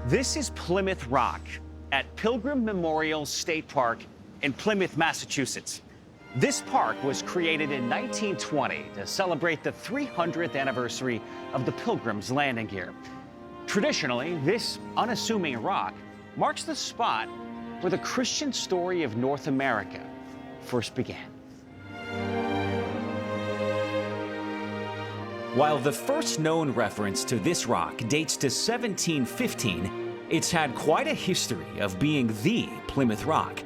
This is Plymouth Rock at Pilgrim Memorial State Park in Plymouth, Massachusetts. This park was created in 1920 to celebrate the 300th anniversary of the Pilgrims landing here. Traditionally, this unassuming rock marks the spot where the Christian story of North America first began. While the first known reference to this rock dates to 1715, it's had quite a history of being the Plymouth Rock.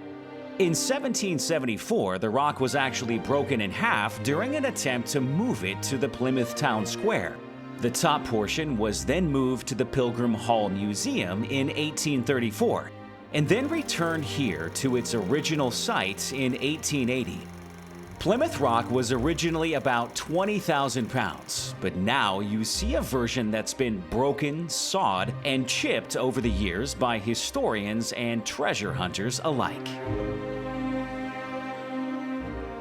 In 1774, the rock was actually broken in half during an attempt to move it to the Plymouth Town Square. The top portion was then moved to the Pilgrim Hall Museum in 1834, and then returned here to its original site in 1880. Plymouth Rock was originally about 20,000 pounds, but now you see a version that's been broken, sawed, and chipped over the years by historians and treasure hunters alike.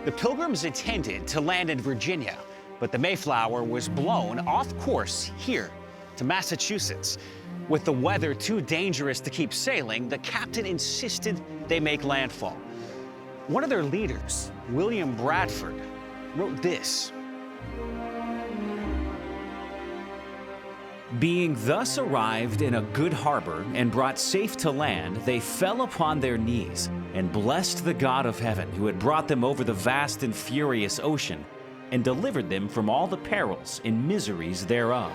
The Pilgrims intended to land in Virginia, but the Mayflower was blown off course here to Massachusetts. With the weather too dangerous to keep sailing, the captain insisted they make landfall. One of their leaders, William Bradford, wrote this. Being thus arrived in a good harbor and brought safe to land, they fell upon their knees and blessed the God of heaven, who had brought them over the vast and furious ocean and delivered them from all the perils and miseries thereof.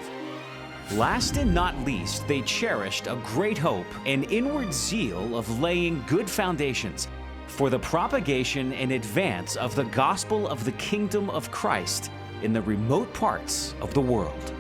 Last and not least, they cherished a great hope and inward zeal of laying good foundations for the propagation and advance of the gospel of the kingdom of Christ in the remote parts of the world.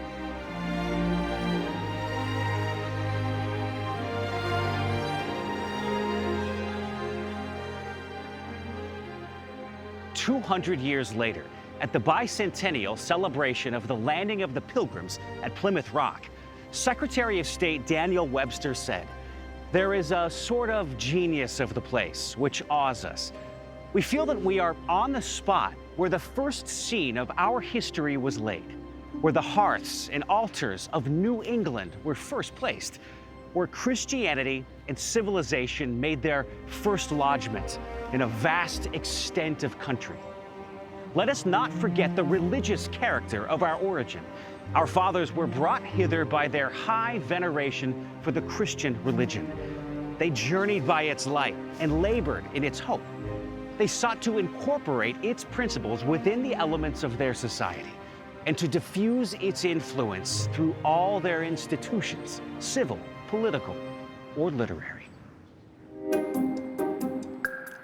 "200 years later, at the bicentennial celebration of the landing of the Pilgrims at Plymouth Rock, Secretary of State Daniel Webster said, "There is a sort of genius of the place which awes us. We feel that we are on the spot where the first scene of our history was laid, where the hearths and altars of New England were first placed, where Christianity and civilization made their first lodgment in a vast extent of country. Let us not forget the religious character of our origin. Our fathers were brought hither by their high veneration for the Christian religion. They journeyed by its light and labored in its hope. They sought to incorporate its principles within the elements of their society and to diffuse its influence through all their institutions, civil, political, or literary."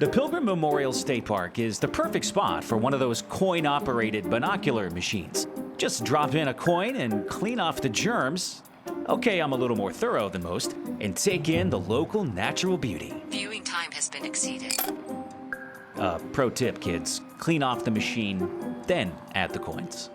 The Pilgrim Memorial State Park is the perfect spot for one of those coin-operated binocular machines. Just drop in a coin and clean off the germs. Okay, I'm a little more thorough than most, and take in the local natural beauty. Viewing time has been exceeded. Pro tip, kids, clean off the machine, then add the coins.